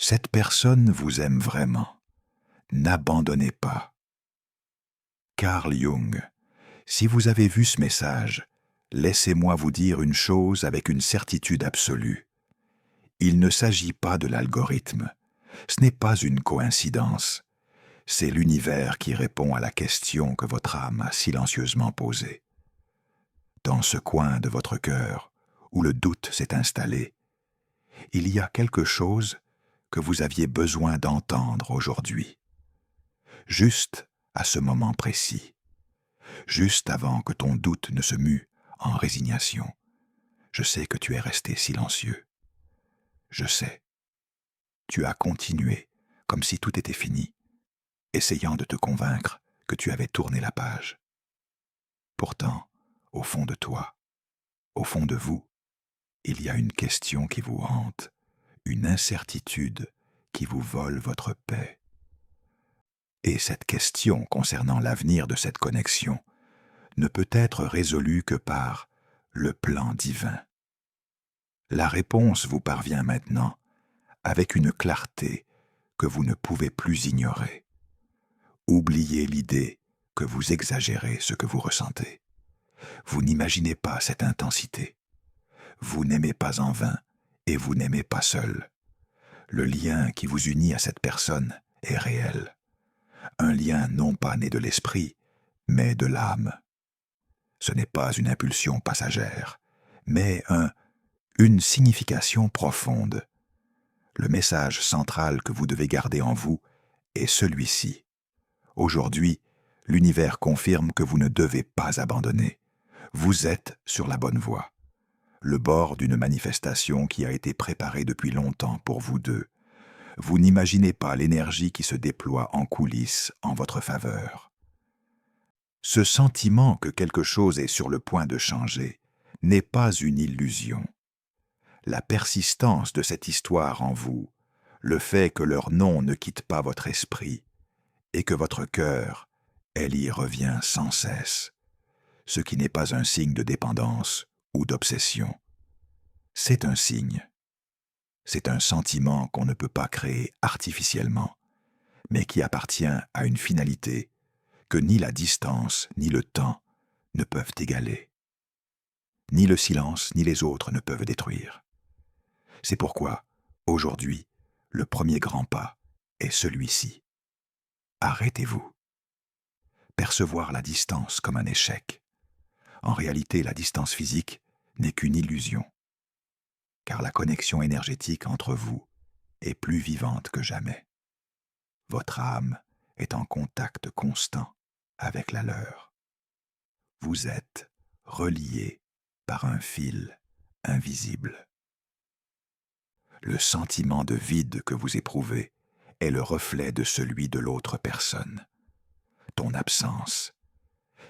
Cette personne vous aime vraiment. N'abandonnez pas. Carl Jung, si vous avez vu ce message, laissez-moi vous dire une chose avec une certitude absolue. Il ne s'agit pas de l'algorithme. Ce n'est pas une coïncidence. C'est l'univers qui répond à la question que votre âme a silencieusement posée. Dans ce coin de votre cœur, où le doute s'est installé, il y a quelque chose que vous aviez besoin d'entendre aujourd'hui. Juste à ce moment précis, juste avant que ton doute ne se mue en résignation, je sais que tu es resté silencieux. Je sais. Tu as continué comme si tout était fini, essayant de te convaincre que tu avais tourné la page. Pourtant, au fond de toi, au fond de vous, il y a une question qui vous hante, une incertitude qui vous vole votre paix. Et cette question concernant l'avenir de cette connexion ne peut être résolue que par le plan divin. La réponse vous parvient maintenant avec une clarté que vous ne pouvez plus ignorer. Oubliez l'idée que vous exagérez ce que vous ressentez. Vous n'imaginez pas cette intensité. Vous n'aimez pas en vain et vous n'aimez pas seul. Le lien qui vous unit à cette personne est réel. Un lien non pas né de l'esprit, mais de l'âme. Ce n'est pas une impulsion passagère, mais une signification profonde. Le message central que vous devez garder en vous est celui-ci. Aujourd'hui, l'univers confirme que vous ne devez pas abandonner. Vous êtes sur la bonne voie. Le bord d'une manifestation qui a été préparée depuis longtemps pour vous deux. Vous n'imaginez pas l'énergie qui se déploie en coulisses en votre faveur. Ce sentiment que quelque chose est sur le point de changer n'est pas une illusion. La persistance de cette histoire en vous, le fait que leur nom ne quitte pas votre esprit et que votre cœur, elle y revient sans cesse, ce qui n'est pas un signe de dépendance ou d'obsession. C'est un signe. C'est un sentiment qu'on ne peut pas créer artificiellement, mais qui appartient à une finalité que ni la distance ni le temps ne peuvent égaler. Ni le silence ni les autres ne peuvent détruire. C'est pourquoi, aujourd'hui, le premier grand pas est celui-ci. Arrêtez-vous. Percevoir la distance comme un échec. En réalité, la distance physique n'est qu'une illusion, car la connexion énergétique entre vous est plus vivante que jamais. Votre âme est en contact constant avec la leur. Vous êtes reliés par un fil invisible. Le sentiment de vide que vous éprouvez est le reflet de celui de l'autre personne. Ton absence.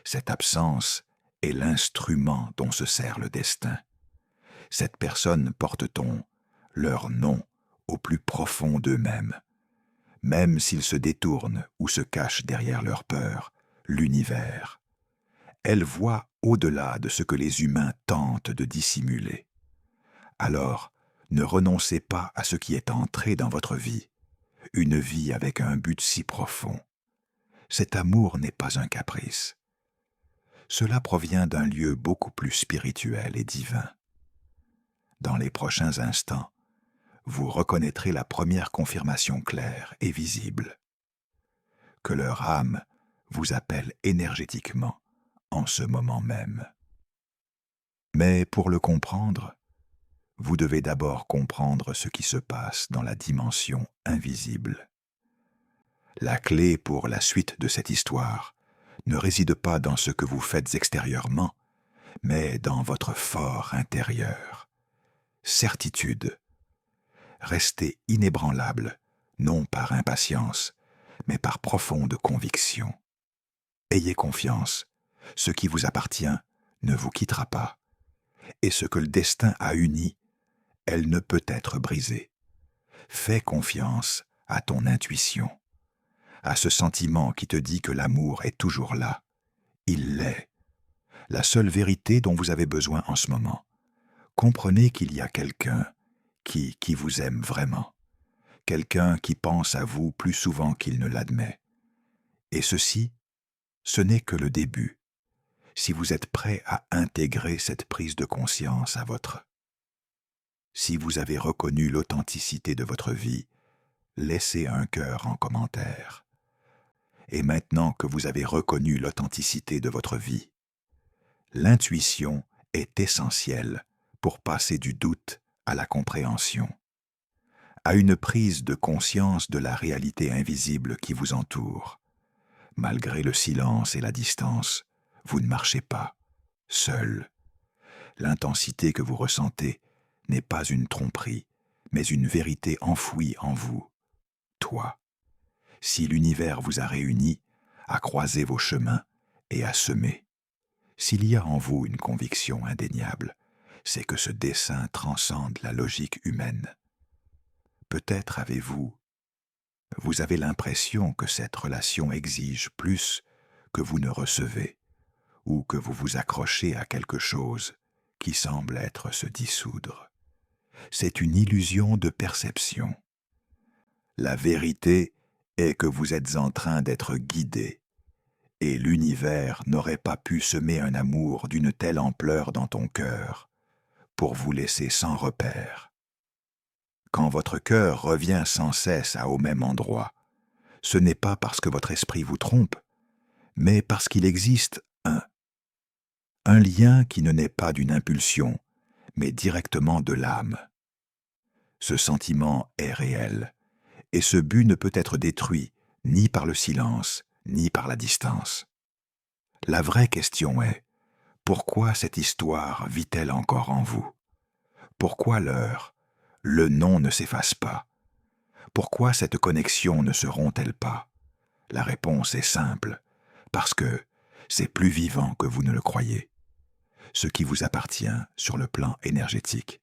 Cette absence est l'instrument dont se sert le destin. Cette personne porte leur nom au plus profond d'eux-mêmes. Même s'ils se détournent ou se cachent derrière leur peur, l'univers. Elle voit au-delà de ce que les humains tentent de dissimuler. Alors, ne renoncez pas à ce qui est entré dans votre vie, une vie avec un but si profond. Cet amour n'est pas un caprice. Cela provient d'un lieu beaucoup plus spirituel et divin. Dans les prochains instants, vous reconnaîtrez la première confirmation claire et visible. Que leur âme vous appelle énergétiquement en ce moment même. Mais pour le comprendre, vous devez d'abord comprendre ce qui se passe dans la dimension invisible. La clé pour la suite de cette histoire ne réside pas dans ce que vous faites extérieurement, mais dans votre fort intérieur. Certitude. Restez inébranlable, non par impatience, mais par profonde conviction. Ayez confiance, ce qui vous appartient ne vous quittera pas, et ce que le destin a uni, elle ne peut être brisée. Fais confiance à ton intuition, à ce sentiment qui te dit que l'amour est toujours là. Il l'est. La seule vérité dont vous avez besoin en ce moment. Comprenez qu'il y a quelqu'un qui vous aime vraiment. quelqu'un qui pense à vous plus souvent qu'il ne l'admet. Et ceci, ce n'est que le début, si vous êtes prêt à intégrer cette prise de conscience à votre. Si vous avez reconnu l'authenticité de votre vie, laissez un cœur en commentaire. Et maintenant que vous avez reconnu l'authenticité de votre vie, l'intuition est essentielle pour passer du doute à la compréhension, à une prise de conscience de la réalité invisible qui vous entoure. Malgré le silence et la distance, vous ne marchez pas, seul. L'intensité que vous ressentez n'est pas une tromperie, mais une vérité enfouie en vous. Toi, si l'univers vous a réunis, à croiser vos chemins et à semer, s'il y a en vous une conviction indéniable, c'est que ce dessein transcende la logique humaine. Peut-être vous avez l'impression que cette relation exige plus que vous ne recevez, ou que vous vous accrochez à quelque chose qui semble être se dissoudre. C'est une illusion de perception. La vérité est que vous êtes en train d'être guidé, et l'univers n'aurait pas pu semer un amour d'une telle ampleur dans ton cœur pour vous laisser sans repère. Quand votre cœur revient sans cesse au même endroit, ce n'est pas parce que votre esprit vous trompe, mais parce qu'il existe un lien qui ne naît pas d'une impulsion, mais directement de l'âme. Ce sentiment est réel, et ce but ne peut être détruit ni par le silence, ni par la distance. La vraie question est, pourquoi cette histoire vit-elle encore en vous? Pourquoi le non ne s'efface pas? Pourquoi cette connexion ne se rompt-elle pas? La réponse est simple, parce que c'est plus vivant que vous ne le croyez. Ce qui vous appartient sur le plan énergétique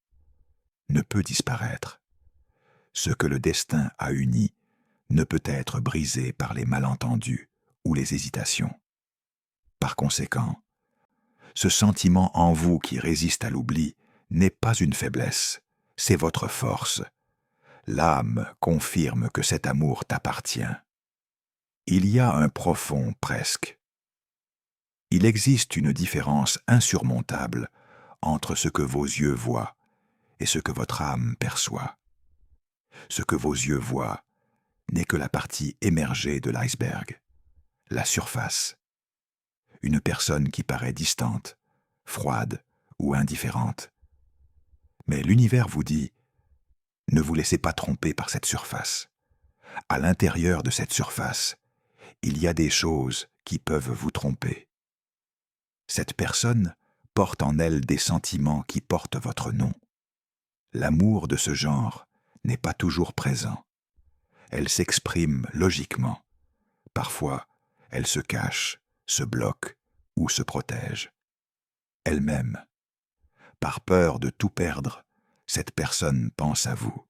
ne peut disparaître. Ce que le destin a uni ne peut être brisé par les malentendus ou les hésitations. Par conséquent, ce sentiment en vous qui résiste à l'oubli n'est pas une faiblesse, c'est votre force. L'âme confirme que cet amour t'appartient. Il y a un profond presque. Il existe une différence insurmontable entre ce que vos yeux voient et ce que votre âme perçoit. Ce que vos yeux voient n'est que la partie émergée de l'iceberg, la surface. Une personne qui paraît distante, froide ou indifférente. Mais l'univers vous dit, ne vous laissez pas tromper par cette surface. À l'intérieur de cette surface, il y a des choses qui peuvent vous tromper. Cette personne porte en elle des sentiments qui portent votre nom. L'amour de ce genre n'est pas toujours présent. Elle s'exprime logiquement. Parfois, elle se cache, se bloque ou se protège. Elle-même. Par peur de tout perdre, cette personne pense à vous,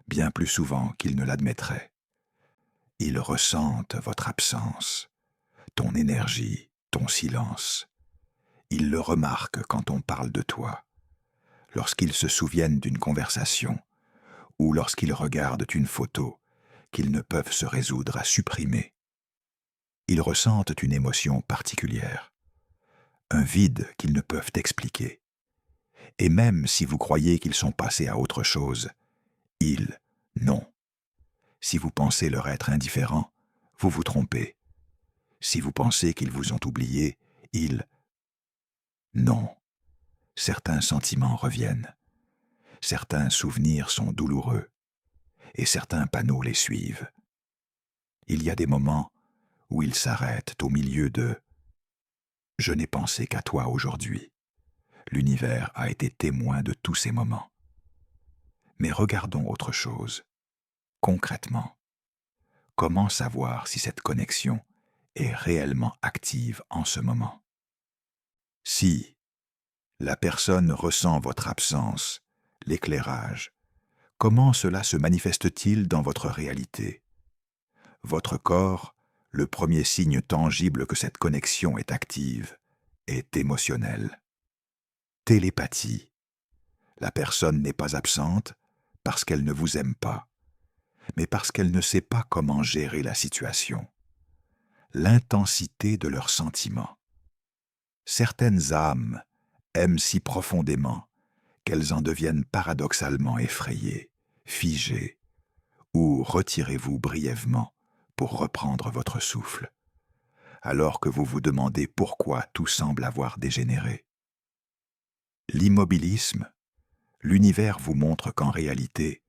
bien plus souvent qu'il ne l'admettrait. Ils ressentent votre absence, ton énergie, ton silence. Ils le remarquent quand on parle de toi, lorsqu'ils se souviennent d'une conversation ou lorsqu'ils regardent une photo qu'ils ne peuvent se résoudre à supprimer. Ils ressentent une émotion particulière, un vide qu'ils ne peuvent expliquer. Et même si vous croyez qu'ils sont passés à autre chose, non. Si vous pensez leur être indifférents, vous vous trompez. Si vous pensez qu'ils vous ont oublié, non. Certains sentiments reviennent. Certains souvenirs sont douloureux. Et certains panneaux les suivent. Il y a des moments où ils s'arrêtent au milieu de « Je n'ai pensé qu'à toi aujourd'hui ». L'univers a été témoin de tous ces moments. Mais regardons autre chose. Concrètement, comment savoir si cette connexion est réellement active en ce moment? Si la personne ressent votre absence, l'éclairage, comment cela se manifeste-t-il dans votre réalité? Votre corps, le premier signe tangible que cette connexion est active, est émotionnel. Télépathie. La personne n'est pas absente parce qu'elle ne vous aime pas. mais parce qu'elle ne sait pas comment gérer la situation. L'intensité de leurs sentiments. Certaines âmes aiment si profondément qu'elles en deviennent paradoxalement effrayées, figées, ou retirez-vous brièvement pour reprendre votre souffle, alors que vous vous demandez pourquoi tout semble avoir dégénéré. L'immobilisme, l'univers vous montre qu'en réalité,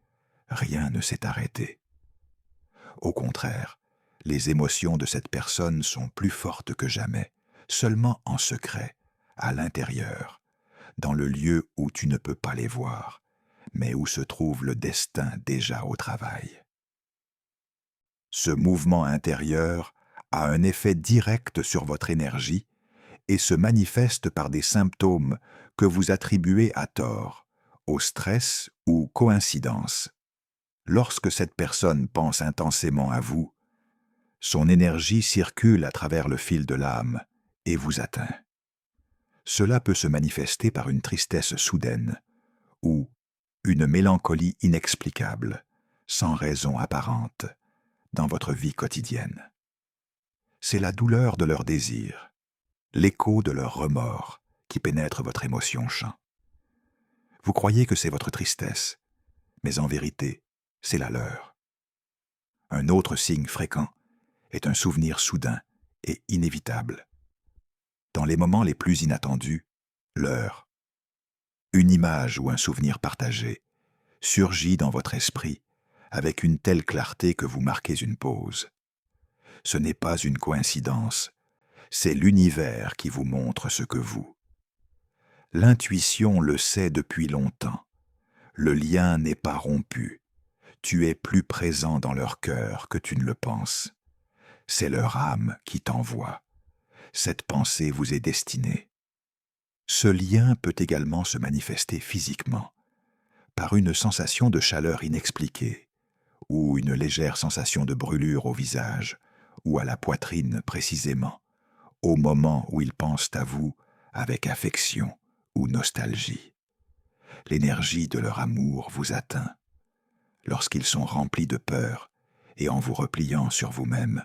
rien ne s'est arrêté. Au contraire, les émotions de cette personne sont plus fortes que jamais, seulement en secret, à l'intérieur, dans le lieu où tu ne peux pas les voir, mais où se trouve le destin déjà au travail. Ce mouvement intérieur a un effet direct sur votre énergie et se manifeste par des symptômes que vous attribuez à tort, au stress ou coïncidence. Lorsque cette personne pense intensément à vous, son énergie circule à travers le fil de l'âme et vous atteint. Cela peut se manifester par une tristesse soudaine ou une mélancolie inexplicable, sans raison apparente, dans votre vie quotidienne. C'est la douleur de leur désir, l'écho de leur remords qui pénètre votre émotion chant. Vous croyez que c'est votre tristesse, mais en vérité, c'est la leur. Un autre signe fréquent est un souvenir soudain et inévitable. Dans les moments les plus inattendus, l'heure. Une image ou un souvenir partagé surgit dans votre esprit avec une telle clarté que vous marquez une pause. Ce n'est pas une coïncidence, c'est l'univers qui vous montre ce que vous. L'intuition le sait depuis longtemps. Le lien n'est pas rompu. Tu es plus présent dans leur cœur que tu ne le penses. C'est leur âme qui t'envoie. Cette pensée vous est destinée. Ce lien peut également se manifester physiquement, par une sensation de chaleur inexpliquée, ou une légère sensation de brûlure au visage, ou à la poitrine précisément, au moment où ils pensent à vous avec affection ou nostalgie. L'énergie de leur amour vous atteint. Lorsqu'ils sont remplis de peur et en vous repliant sur vous-même,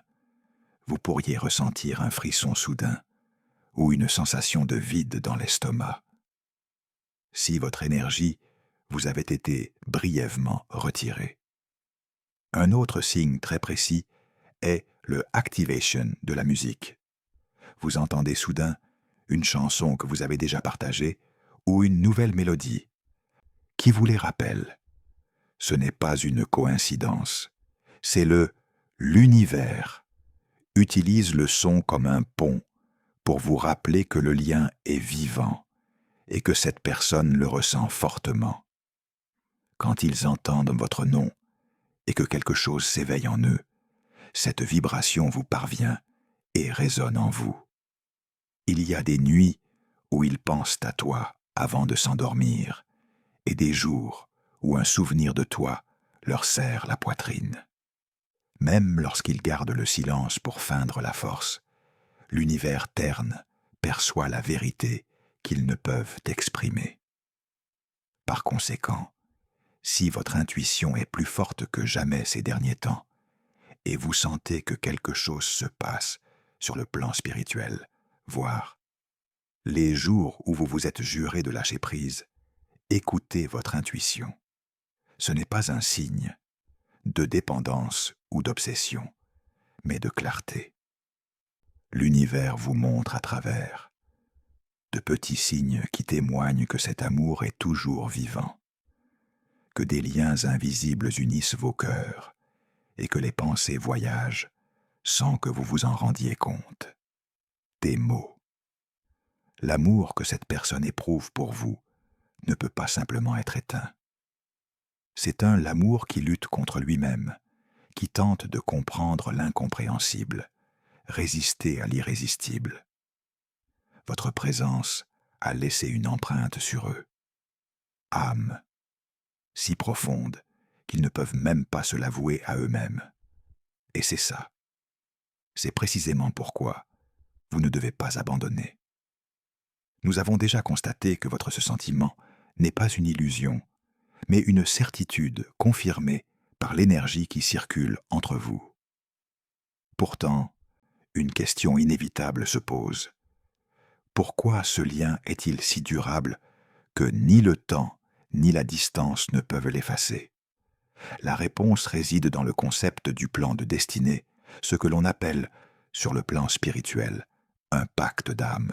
vous pourriez ressentir un frisson soudain ou une sensation de vide dans l'estomac. Si votre énergie vous avait été brièvement retirée. Un autre signe très précis est le activation de la musique. Vous entendez soudain une chanson que vous avez déjà partagée ou une nouvelle mélodie qui vous les rappelle. Ce n'est pas une coïncidence, c'est l'univers utilise le son comme un pont pour vous rappeler que le lien est vivant et que cette personne le ressent fortement. Quand ils entendent votre nom et que quelque chose s'éveille en eux, cette vibration vous parvient et résonne en vous. Il y a des nuits où ils pensent à toi avant de s'endormir et des jours où un souvenir de toi leur serre la poitrine. Même lorsqu'ils gardent le silence pour feindre la force, l'univers terne perçoit la vérité qu'ils ne peuvent exprimer. Par conséquent, si votre intuition est plus forte que jamais ces derniers temps, et vous sentez que quelque chose se passe sur le plan spirituel, voire les jours où vous vous êtes juré de lâcher prise, écoutez votre intuition. Ce n'est pas un signe de dépendance ou d'obsession, mais de clarté. L'univers vous montre à travers de petits signes qui témoignent que cet amour est toujours vivant, que des liens invisibles unissent vos cœurs et que les pensées voyagent sans que vous vous en rendiez compte. Des mots. L'amour que cette personne éprouve pour vous ne peut pas simplement être éteint. C'est l'amour qui lutte contre lui-même, qui tente de comprendre l'incompréhensible, résister à l'irrésistible. Votre présence a laissé une empreinte sur eux. Âme, si profonde qu'ils ne peuvent même pas se l'avouer à eux-mêmes. Et c'est ça. C'est précisément pourquoi vous ne devez pas abandonner. Nous avons déjà constaté que votre sentiment n'est pas une illusion, mais une certitude confirmée par l'énergie qui circule entre vous. Pourtant, une question inévitable se pose. Pourquoi ce lien est-il si durable que ni le temps ni la distance ne peuvent l'effacer? La réponse réside dans le concept du plan de destinée, ce que l'on appelle, sur le plan spirituel, un pacte d'âme.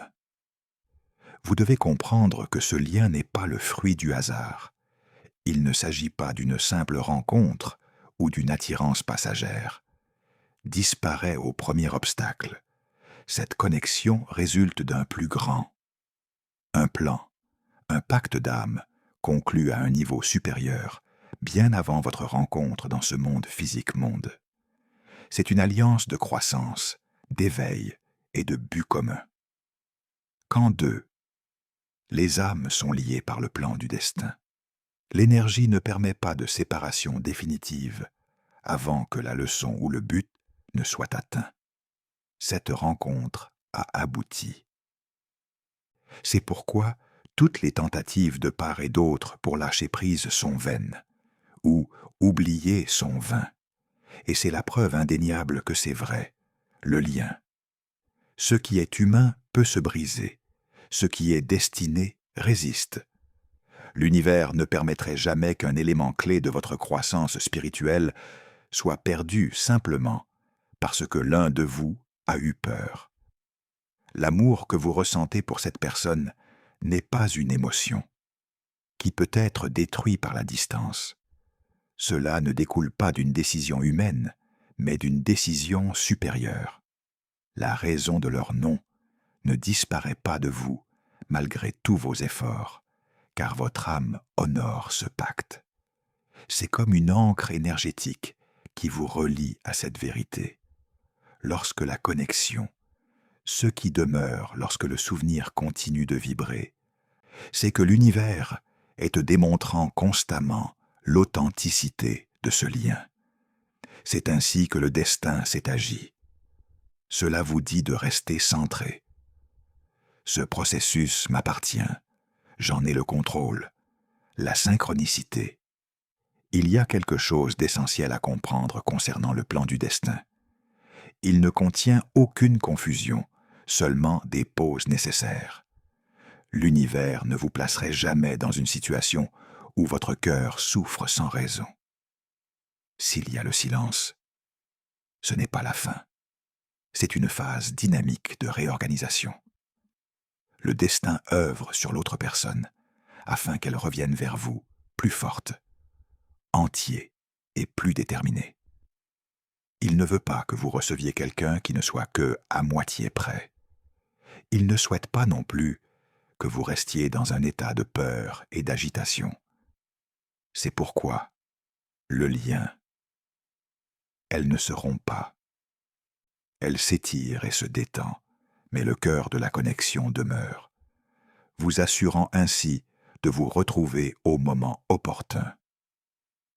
Vous devez comprendre que ce lien n'est pas le fruit du hasard. Il ne s'agit pas d'une simple rencontre ou d'une attirance passagère. Disparaît au premier obstacle. Cette connexion résulte d'un plus grand. Un plan, un pacte d'âme, conclu à un niveau supérieur, bien avant votre rencontre dans ce monde physique-monde. C'est une alliance de croissance, d'éveil et de but commun. Quand deux, les âmes sont liées par le plan du destin. L'énergie ne permet pas de séparation définitive avant que la leçon ou le but ne soit atteint. Cette rencontre a abouti. C'est pourquoi toutes les tentatives de part et d'autre pour lâcher prise sont vaines, ou oublier sont vains. Et c'est la preuve indéniable que c'est vrai, le lien. Ce qui est humain peut se briser, ce qui est destiné résiste. L'univers ne permettrait jamais qu'un élément clé de votre croissance spirituelle soit perdu simplement parce que l'un de vous a eu peur. L'amour que vous ressentez pour cette personne n'est pas une émotion, qui peut être détruite par la distance. Cela ne découle pas d'une décision humaine, mais d'une décision supérieure. La raison de leur nom ne disparaît pas de vous, malgré tous vos efforts, car votre âme honore ce pacte. C'est comme une ancre énergétique qui vous relie à cette vérité. Lorsque la connexion, ce qui demeure lorsque le souvenir continue de vibrer, c'est que l'univers est te démontrant constamment l'authenticité de ce lien. C'est ainsi que le destin s'est agi. Cela vous dit de rester centré. Ce processus m'appartient. J'en ai le contrôle. La synchronicité. Il y a quelque chose d'essentiel à comprendre concernant le plan du destin. Il ne contient aucune confusion, seulement des pauses nécessaires. L'univers ne vous placerait jamais dans une situation où votre cœur souffre sans raison. S'il y a le silence, ce n'est pas la fin. C'est une phase dynamique de réorganisation. Le destin œuvre sur l'autre personne, afin qu'elle revienne vers vous, plus forte, entier et plus déterminé. Il ne veut pas que vous receviez quelqu'un qui ne soit que à moitié prêt. Il ne souhaite pas non plus que vous restiez dans un état de peur et d'agitation. C'est pourquoi le lien, elle ne se rompt pas. Elle s'étire et se détend, mais le cœur de la connexion demeure, vous assurant ainsi de vous retrouver au moment opportun.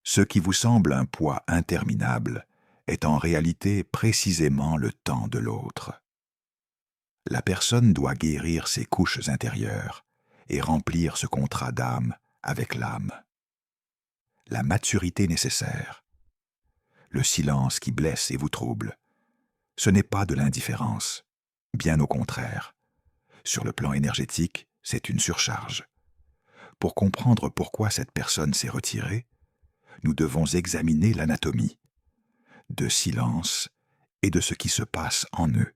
Ce qui vous semble un poids interminable est en réalité précisément le temps de l'autre. La personne doit guérir ses couches intérieures et remplir ce contrat d'âme avec l'âme. La maturité nécessaire, le silence qui blesse et vous trouble, ce n'est pas de l'indifférence, bien au contraire. Sur le plan énergétique, c'est une surcharge. Pour comprendre pourquoi cette personne s'est retirée, nous devons examiner l'anatomie de silence et de ce qui se passe en eux.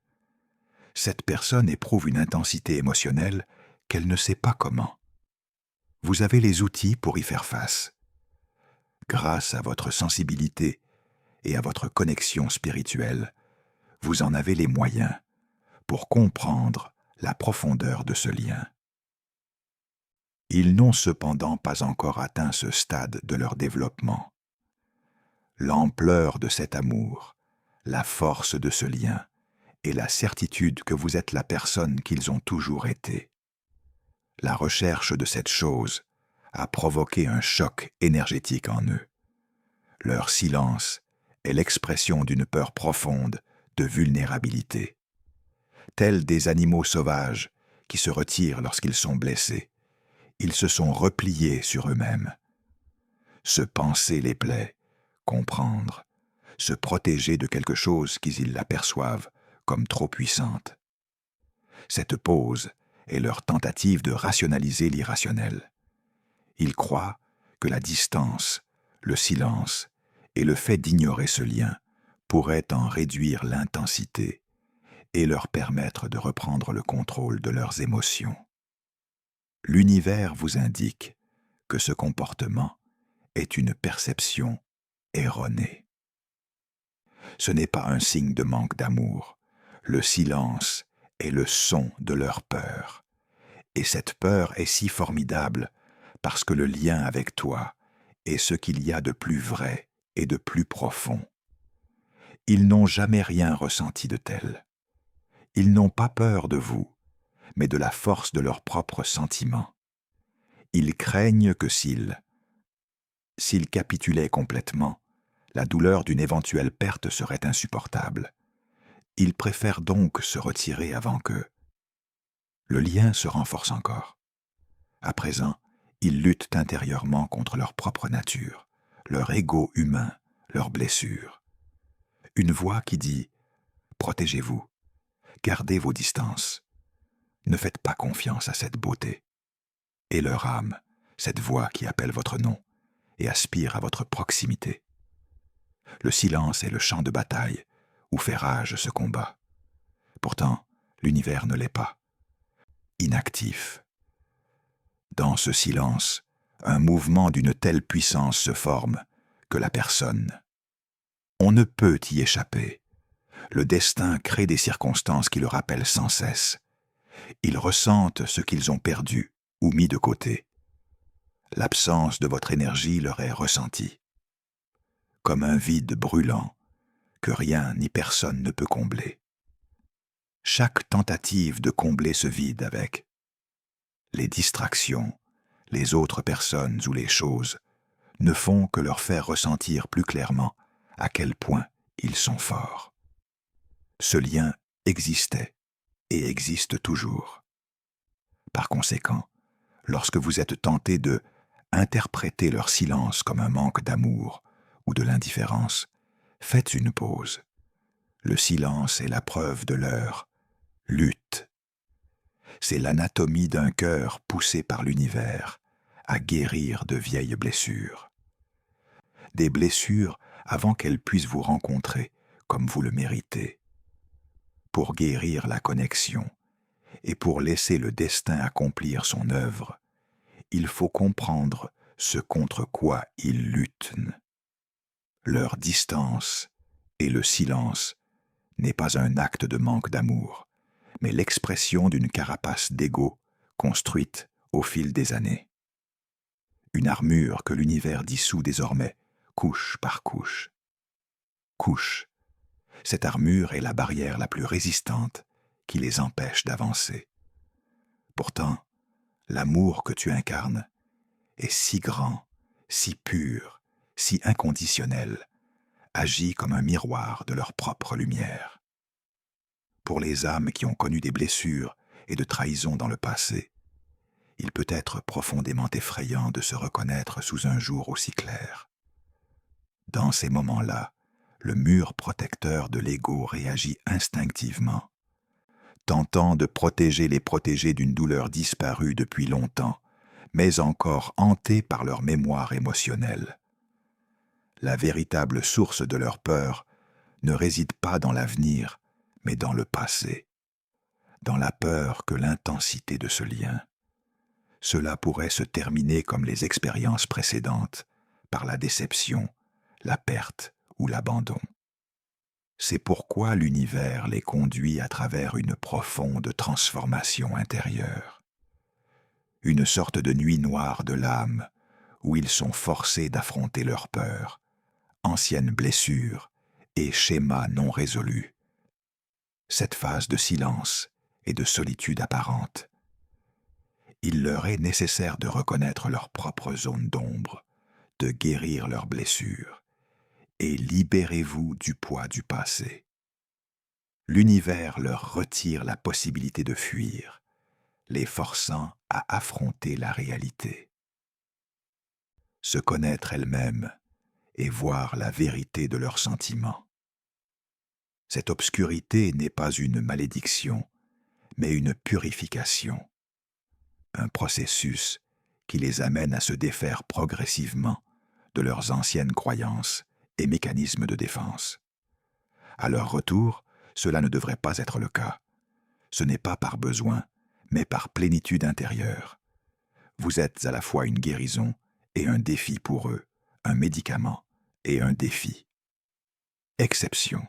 Cette personne éprouve une intensité émotionnelle qu'elle ne sait pas comment. Vous avez les outils pour y faire face. Grâce à votre sensibilité et à votre connexion spirituelle, vous en avez les moyens pour comprendre la profondeur de ce lien. Ils n'ont cependant pas encore atteint ce stade de leur développement. L'ampleur de cet amour, la force de ce lien et la certitude que vous êtes la personne qu'ils ont toujours été. La recherche de cette chose a provoqué un choc énergétique en eux. Leur silence est l'expression d'une peur profonde de vulnérabilité. Tels des animaux sauvages qui se retirent lorsqu'ils sont blessés, ils se sont repliés sur eux-mêmes. Se panser les plaies, comprendre, se protéger de quelque chose qu'ils l'aperçoivent comme trop puissante. Cette pause est leur tentative de rationaliser l'irrationnel. Ils croient que la distance, le silence et le fait d'ignorer ce lien pourraient en réduire l'intensité et leur permettre de reprendre le contrôle de leurs émotions. L'univers vous indique que ce comportement est une perception erronée. Ce n'est pas un signe de manque d'amour. Le silence est le son de leur peur. Et cette peur est si formidable parce que le lien avec toi est ce qu'il y a de plus vrai et de plus profond. Ils n'ont jamais rien ressenti de tel. Ils n'ont pas peur de vous, mais de la force de leurs propres sentiments. Ils craignent que s'ils capitulaient complètement, la douleur d'une éventuelle perte serait insupportable. Ils préfèrent donc se retirer avant que le lien se renforce encore. À présent, ils luttent intérieurement contre leur propre nature, leur ego humain, leurs blessures. Une voix qui dit « Protégez-vous, gardez vos distances, ne faites pas confiance à cette beauté. » Et leur âme, cette voix qui appelle votre nom et aspire à votre proximité. Le silence est le champ de bataille où fait rage ce combat. Pourtant, l'univers ne l'est pas. Inactif. Dans ce silence, un mouvement d'une telle puissance se forme que la personne. On ne peut y échapper. Le destin crée des circonstances qui le rappellent sans cesse. Ils ressentent ce qu'ils ont perdu ou mis de côté. L'absence de votre énergie leur est ressentie. Comme un vide brûlant que rien ni personne ne peut combler. Chaque tentative de combler ce vide avec les distractions, les autres personnes ou les choses ne font que leur faire ressentir plus clairement à quel point ils sont forts. Ce lien existait et existe toujours. Par conséquent, lorsque vous êtes tenté de interpréter leur silence comme un manque d'amour ou de l'indifférence, faites une pause. Le silence est la preuve de leur lutte. C'est l'anatomie d'un cœur poussé par l'univers à guérir de vieilles blessures. Des blessures avant qu'elles puissent vous rencontrer comme vous le méritez. Pour guérir la connexion et pour laisser le destin accomplir son œuvre, il faut comprendre ce contre quoi ils luttent. Leur distance et le silence n'est pas un acte de manque d'amour, mais l'expression d'une carapace d'ego construite au fil des années. Une armure que l'univers dissout désormais, couche par couche. Couche. Cette armure est la barrière la plus résistante qui les empêche d'avancer. Pourtant, l'amour que tu incarnes est si grand, si pur, si inconditionnel, agit comme un miroir de leur propre lumière. Pour les âmes qui ont connu des blessures et de trahisons dans le passé, il peut être profondément effrayant de se reconnaître sous un jour aussi clair. Dans ces moments-là, le mur protecteur de l'ego réagit instinctivement, tentant de protéger les protégés d'une douleur disparue depuis longtemps, mais encore hantés par leur mémoire émotionnelle. La véritable source de leur peur ne réside pas dans l'avenir, mais dans le passé, dans la peur que l'intensité de ce lien. Cela pourrait se terminer comme les expériences précédentes, par la déception, la perte ou l'abandon. C'est pourquoi l'univers les conduit à travers une profonde transformation intérieure. Une sorte de nuit noire de l'âme, où ils sont forcés d'affronter leurs peurs, anciennes blessures et schémas non résolus. Cette phase de silence et de solitude apparente. Il leur est nécessaire de reconnaître leur propre zone d'ombre, de guérir leurs blessures, et libérez-vous du poids du passé. L'univers leur retire la possibilité de fuir, les forçant à affronter la réalité. Se connaître elle-même et voir la vérité de leurs sentiments. Cette obscurité n'est pas une malédiction, mais une purification, un processus qui les amène à se défaire progressivement de leurs anciennes croyances et mécanismes de défense. À leur retour, cela ne devrait pas être le cas. Ce n'est pas par besoin, mais par plénitude intérieure. Vous êtes à la fois une guérison et un défi pour eux, un médicament et un défi. Exception.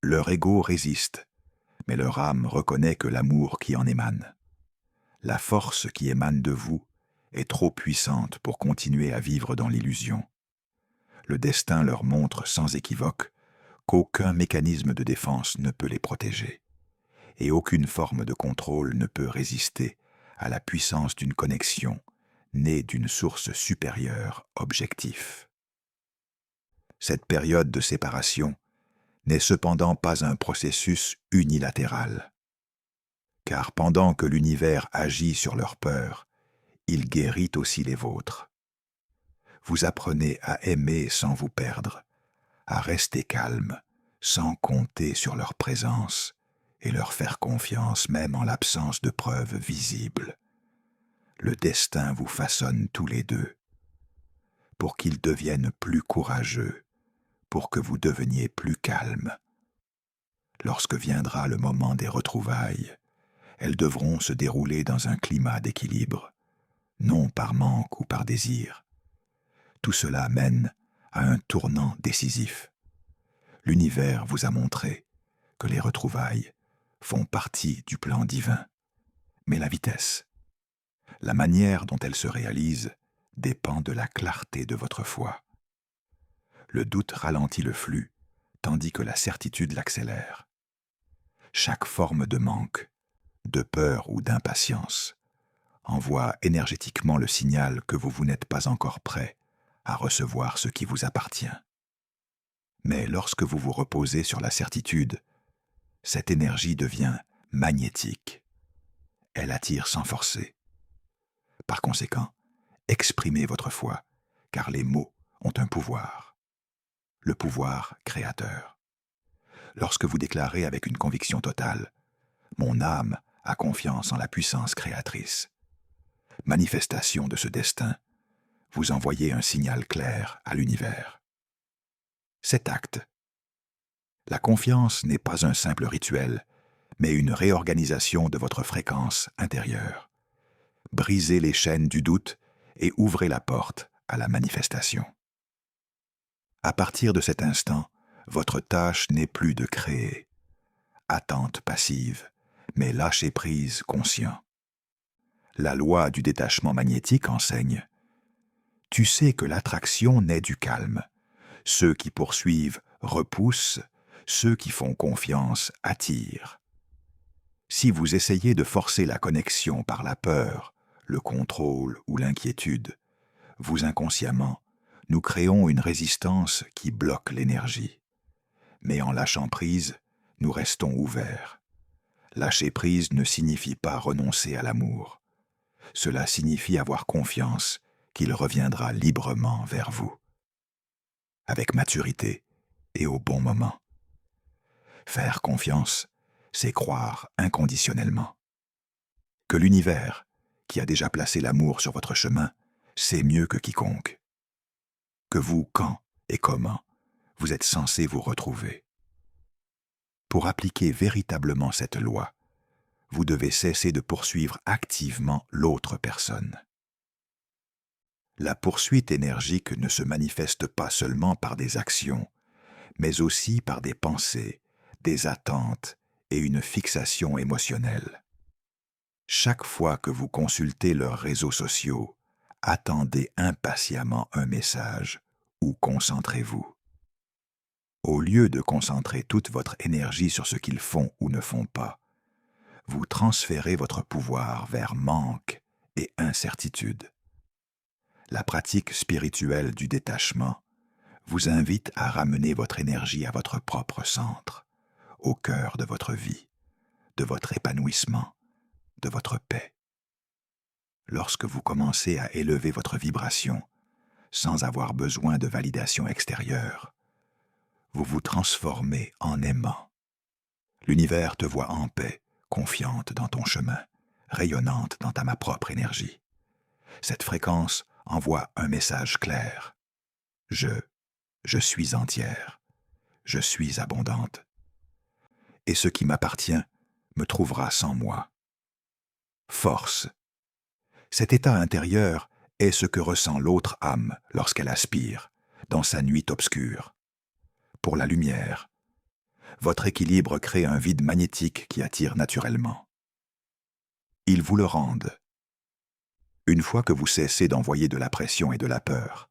Leur ego résiste, mais leur âme reconnaît que l'amour qui en émane, la force qui émane de vous, est trop puissante pour continuer à vivre dans l'illusion. Le destin leur montre sans équivoque qu'aucun mécanisme de défense ne peut les protéger, et aucune forme de contrôle ne peut résister à la puissance d'une connexion née d'une source supérieure objective. Cette période de séparation n'est cependant pas un processus unilatéral, car pendant que l'univers agit sur leur peur, il guérit aussi les vôtres. Vous apprenez à aimer sans vous perdre, à rester calme, sans compter sur leur présence, et leur faire confiance même en l'absence de preuves visibles. Le destin vous façonne tous les deux, pour qu'ils deviennent plus courageux, pour que vous deveniez plus calme. Lorsque viendra le moment des retrouvailles, elles devront se dérouler dans un climat d'équilibre, non par manque ou par désir. Tout cela mène à un tournant décisif. L'univers vous a montré que les retrouvailles font partie du plan divin, mais la vitesse, la manière dont elles se réalisent dépend de la clarté de votre foi. Le doute ralentit le flux, tandis que la certitude l'accélère. Chaque forme de manque, de peur ou d'impatience envoie énergétiquement le signal que vous n'êtes pas encore prêt à recevoir ce qui vous appartient. Mais lorsque vous vous reposez sur la certitude, cette énergie devient magnétique. Elle attire sans forcer. Par conséquent, exprimez votre foi, car les mots ont un pouvoir. Le pouvoir créateur. Lorsque vous déclarez avec une conviction totale « Mon âme a confiance en la puissance créatrice », manifestation de ce destin, vous envoyez un signal clair à l'univers. Cet acte, la confiance n'est pas un simple rituel, mais une réorganisation de votre fréquence intérieure. Brisez les chaînes du doute et ouvrez la porte à la manifestation. À partir de cet instant, votre tâche n'est plus de créer, attente passive, mais lâcher prise conscient. La loi du détachement magnétique enseigne « Tu sais que l'attraction naît du calme. Ceux qui poursuivent repoussent, ceux qui font confiance attirent. Si vous essayez de forcer la connexion par la peur, le contrôle ou l'inquiétude, vous inconsciemment, nous créons une résistance qui bloque l'énergie. Mais en lâchant prise, nous restons ouverts. Lâcher prise ne signifie pas renoncer à l'amour. Cela signifie avoir confiance qu'il reviendra librement vers vous, avec maturité et au bon moment. Faire confiance, c'est croire inconditionnellement. Que l'univers, qui a déjà placé l'amour sur votre chemin, sait mieux que quiconque. Que vous, quand et comment, vous êtes censé vous retrouver. Pour appliquer véritablement cette loi, vous devez cesser de poursuivre activement l'autre personne. La poursuite énergique ne se manifeste pas seulement par des actions, mais aussi par des pensées, des attentes et une fixation émotionnelle. Chaque fois que vous consultez leurs réseaux sociaux, attendez impatiemment un message ou concentrez-vous. Au lieu de concentrer toute votre énergie sur ce qu'ils font ou ne font pas, vous transférez votre pouvoir vers manque et incertitude. La pratique spirituelle du détachement vous invite à ramener votre énergie à votre propre centre, au cœur de votre vie, de votre épanouissement, de votre paix. Lorsque vous commencez à élever votre vibration, sans avoir besoin de validation extérieure. Vous vous transformez en aimant. L'univers te voit en paix, confiante dans ton chemin, rayonnante dans ta propre énergie. Cette fréquence envoie un message clair. Je suis entière. Je suis abondante. Et ce qui m'appartient me trouvera sans moi. Force. Cet état intérieur est ce que ressent l'autre âme lorsqu'elle aspire, dans sa nuit obscure. Pour la lumière, votre équilibre crée un vide magnétique qui attire naturellement. Ils vous le rendent. Une fois que vous cessez d'envoyer de la pression et de la peur,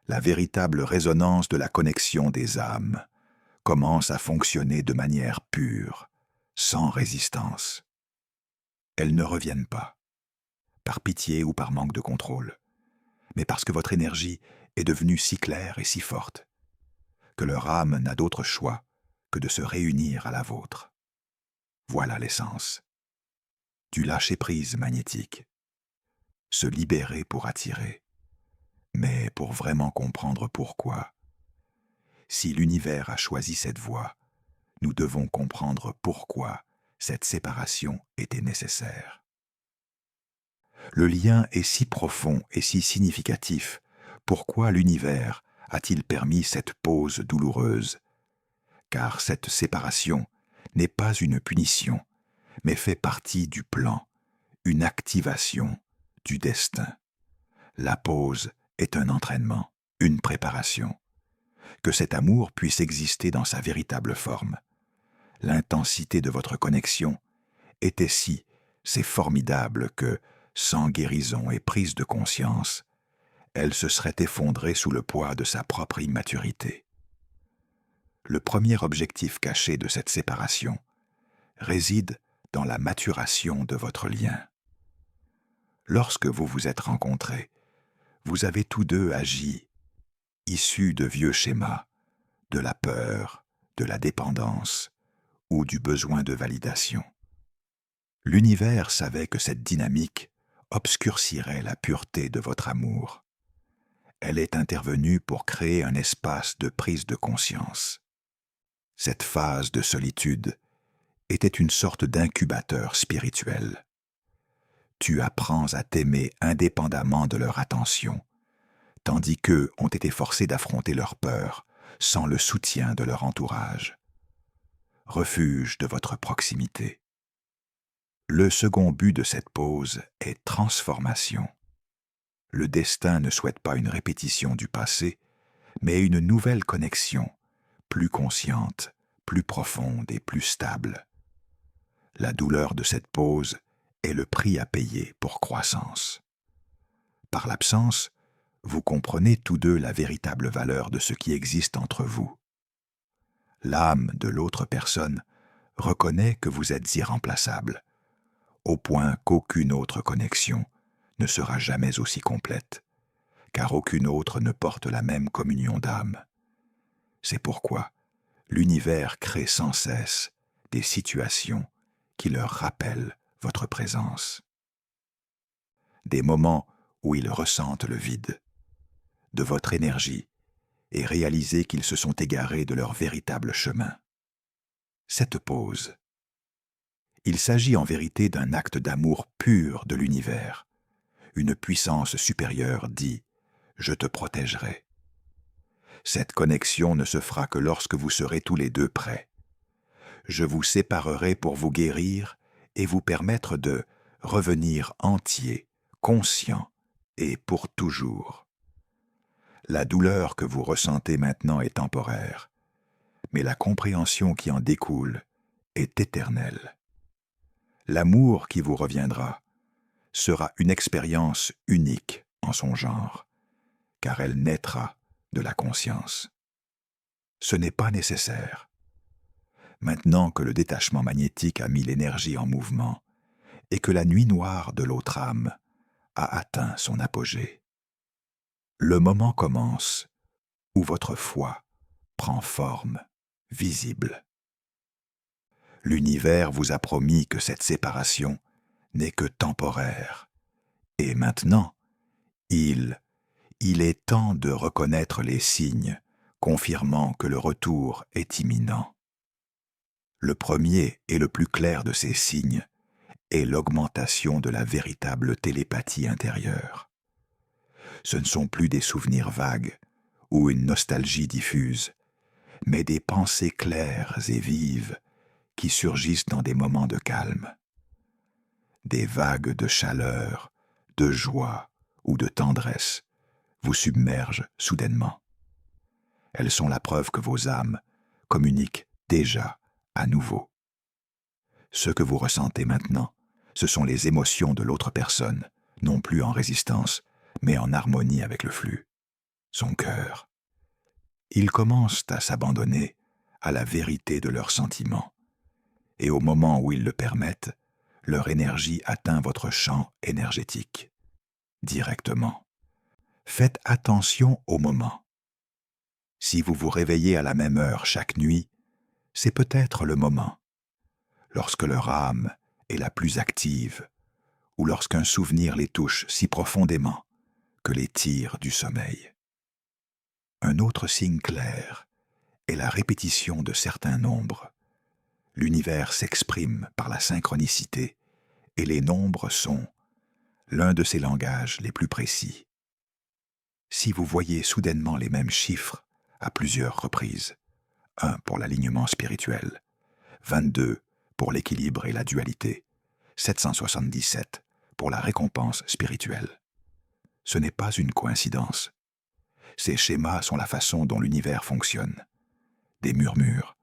la véritable résonance de la connexion des âmes commence à fonctionner de manière pure, sans résistance. Elles ne reviennent pas, par pitié ou par manque de contrôle, mais parce que votre énergie est devenue si claire et si forte, que leur âme n'a d'autre choix que de se réunir à la vôtre. Voilà l'essence. Du lâcher-prise magnétique. Se libérer pour attirer. Mais pour vraiment comprendre pourquoi, si l'univers a choisi cette voie, nous devons comprendre pourquoi cette séparation était nécessaire. Le lien est si profond et si significatif. Pourquoi l'univers a-t-il permis cette pause douloureuse? Car cette séparation n'est pas une punition, mais fait partie du plan, une activation du destin. La pause est un entraînement, une préparation. Que cet amour puisse exister dans sa véritable forme. L'intensité de votre connexion était c'est formidable que, sans guérison et prise de conscience, elle se serait effondrée sous le poids de sa propre immaturité. Le premier objectif caché de cette séparation réside dans la maturation de votre lien. Lorsque vous vous êtes rencontrés, vous avez tous deux agi, issus de vieux schémas, de la peur, de la dépendance ou du besoin de validation. L'univers savait que cette dynamique obscurcirait la pureté de votre amour. Elle est intervenue pour créer un espace de prise de conscience. Cette phase de solitude était une sorte d'incubateur spirituel. Tu apprends à t'aimer indépendamment de leur attention, tandis qu'eux ont été forcés d'affronter leur peur sans le soutien de leur entourage. Refuge de votre proximité. Le second but de cette pause est transformation. Le destin ne souhaite pas une répétition du passé, mais une nouvelle connexion, plus consciente, plus profonde et plus stable. La douleur de cette pause est le prix à payer pour croissance. Par l'absence, vous comprenez tous deux la véritable valeur de ce qui existe entre vous. L'âme de l'autre personne reconnaît que vous êtes irremplaçable, au point qu'aucune autre connexion ne sera jamais aussi complète, car aucune autre ne porte la même communion d'âme. C'est pourquoi l'univers crée sans cesse des situations qui leur rappellent votre présence. Des moments où ils ressentent le vide de votre énergie et réalisent qu'ils se sont égarés de leur véritable chemin. Cette pause. Il s'agit en vérité d'un acte d'amour pur de l'univers. Une puissance supérieure dit « Je te protégerai ». Cette connexion ne se fera que lorsque vous serez tous les deux prêts. Je vous séparerai pour vous guérir et vous permettre de revenir entier, conscient et pour toujours. La douleur que vous ressentez maintenant est temporaire, mais la compréhension qui en découle est éternelle. L'amour qui vous reviendra sera une expérience unique en son genre, car elle naîtra de la conscience. Ce n'est pas nécessaire. Maintenant que le détachement magnétique a mis l'énergie en mouvement et que la nuit noire de l'autre âme a atteint son apogée, le moment commence où votre foi prend forme, visible. L'univers vous a promis que cette séparation n'est que temporaire. Et maintenant, il Il est temps de reconnaître les signes, confirmant que le retour est imminent. Le premier et le plus clair de ces signes est l'augmentation de la véritable télépathie intérieure. Ce ne sont plus des souvenirs vagues ou une nostalgie diffuse, mais des pensées claires et vives qui surgissent dans des moments de calme. Des vagues de chaleur, de joie ou de tendresse vous submergent soudainement. Elles sont la preuve que vos âmes communiquent déjà à nouveau. Ce que vous ressentez maintenant, ce sont les émotions de l'autre personne, non plus en résistance, mais en harmonie avec le flux, son cœur. Ils commencent à s'abandonner à la vérité de leurs sentiments, et au moment où ils le permettent, leur énergie atteint votre champ énergétique, directement. Faites attention au moment. Si vous vous réveillez à la même heure chaque nuit, c'est peut-être le moment, lorsque leur âme est la plus active, ou lorsqu'un souvenir les touche si profondément que les tire du sommeil. Un autre signe clair est la répétition de certains nombres. L'univers s'exprime par la synchronicité et les nombres sont l'un de ses langages les plus précis. Si vous voyez soudainement les mêmes chiffres à plusieurs reprises, 1 pour l'alignement spirituel, 22 pour l'équilibre et la dualité, 777 pour la récompense spirituelle. Ce n'est pas une coïncidence. Ces schémas sont la façon dont l'univers fonctionne. Des murmures,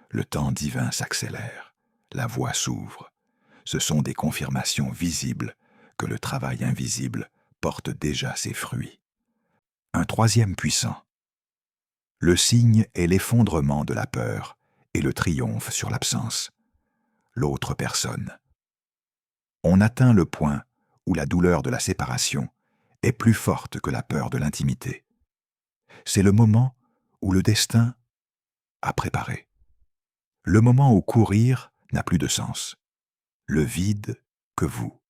le temps divin s'accélère, la voie s'ouvre. Ce sont des confirmations visibles que le travail invisible porte déjà ses fruits. Un troisième puissant. Le signe est l'effondrement de la peur et le triomphe sur l'absence. L'autre personne. On atteint le point où la douleur de la séparation est plus forte que la peur de l'intimité. C'est le moment où le destin a préparé. Le moment où courir n'a plus de sens. Le vide que vous.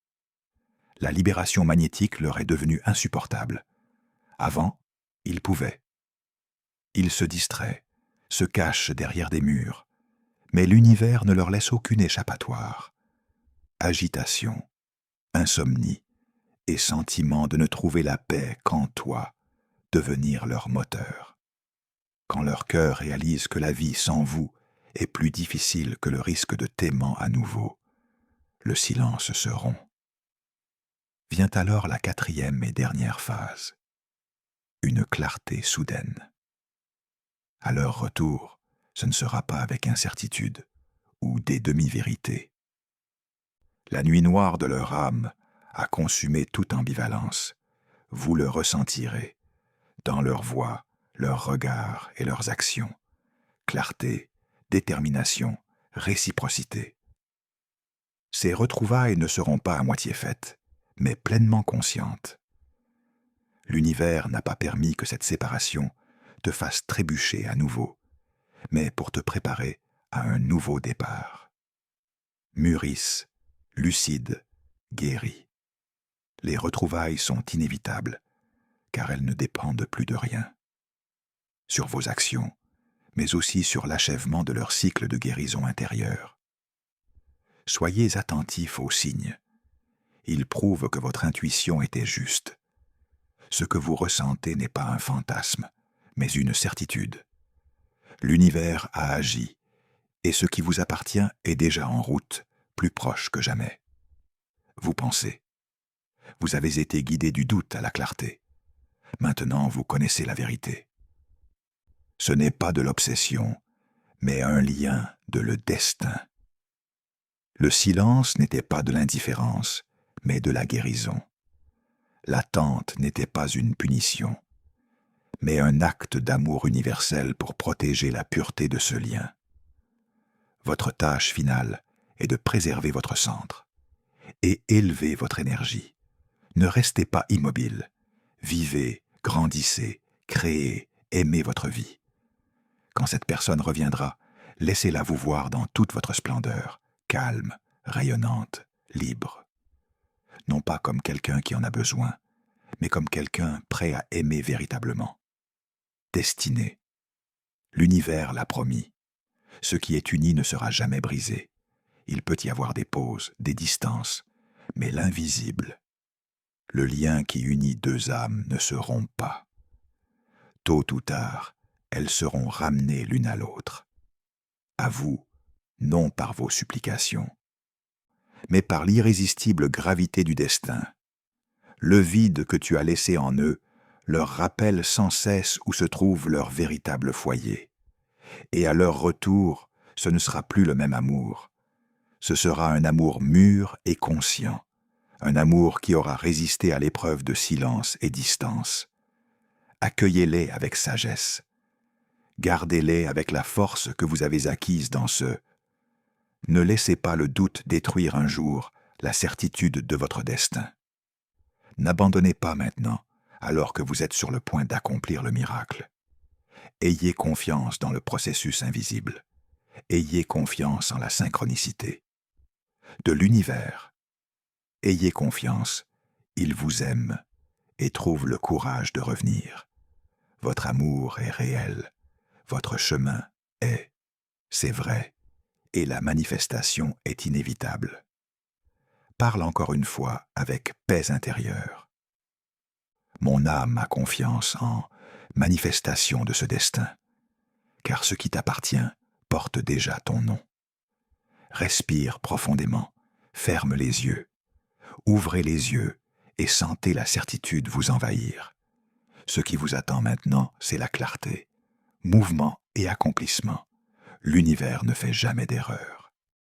La libération magnétique leur est devenue insupportable. Avant, ils pouvaient. Ils se distraient, se cachent derrière des murs, mais l'univers ne leur laisse aucune échappatoire. Agitation, insomnie et sentiment de ne trouver la paix qu'en toi devenir leur moteur. Quand leur cœur réalise que la vie sans vous est plus difficile que le risque de t'aimant à nouveau, le silence se rompt. Vient alors la quatrième et dernière phase, une clarté soudaine. À leur retour, ce ne sera pas avec incertitude ou des demi-vérités. La nuit noire de leur âme a consumé toute ambivalence. Vous le ressentirez dans leur voix, leurs regards et leurs actions. Clarté, détermination, réciprocité. Ces retrouvailles ne seront pas à moitié faites, mais pleinement conscientes. L'univers n'a pas permis que cette séparation te fasse trébucher à nouveau, mais pour te préparer à un nouveau départ. Mûrissent, lucides, guéris. Les retrouvailles sont inévitables, car elles ne dépendent plus de rien. Sur vos actions, mais aussi sur l'achèvement de leur cycle de guérison intérieure. Soyez attentifs aux signes. Ils prouvent que votre intuition était juste. Ce que vous ressentez n'est pas un fantasme, mais une certitude. L'univers a agi, et ce qui vous appartient est déjà en route, plus proche que jamais. Vous pensez. Vous avez été guidé du doute à la clarté. Maintenant, vous connaissez la vérité. Ce n'est pas de l'obsession, mais un lien de le destin. Le silence n'était pas de l'indifférence, mais de la guérison. L'attente n'était pas une punition, mais un acte d'amour universel pour protéger la pureté de ce lien. Votre tâche finale est de préserver votre centre et élever votre énergie. Ne restez pas immobile. Vivez, grandissez, créez, aimez votre vie. Quand cette personne reviendra, laissez-la vous voir dans toute votre splendeur, calme, rayonnante, libre. Non pas comme quelqu'un qui en a besoin, mais comme quelqu'un prêt à aimer véritablement. Destinée. L'univers l'a promis. Ce qui est uni ne sera jamais brisé. Il peut y avoir des pauses, des distances, mais l'invisible, le lien qui unit deux âmes ne se rompt pas. Tôt ou tard, elles seront ramenées l'une à l'autre. À vous, non par vos supplications, mais par l'irrésistible gravité du destin. Le vide que tu as laissé en eux leur rappelle sans cesse où se trouve leur véritable foyer. Et à leur retour, ce ne sera plus le même amour. Ce sera un amour mûr et conscient, un amour qui aura résisté à l'épreuve de silence et distance. Accueillez-les avec sagesse. Gardez-les avec la force que vous avez acquise dans ce. Ne laissez pas le doute détruire un jour la certitude de votre destin. N'abandonnez pas maintenant, alors que vous êtes sur le point d'accomplir le miracle. Ayez confiance dans le processus invisible. Ayez confiance en la synchronicité. De l'univers, ayez confiance, il vous aime et trouve le courage de revenir. Votre amour est réel, votre chemin est, c'est vrai, et la manifestation est inévitable. Parle encore une fois avec paix intérieure. Mon âme a confiance en manifestation de ce destin, car ce qui t'appartient porte déjà ton nom. Respire profondément, ferme les yeux, ouvrez les yeux et sentez la certitude vous envahir. Ce qui vous attend maintenant, c'est la clarté, mouvement et accomplissement. L'univers ne fait jamais d'erreur.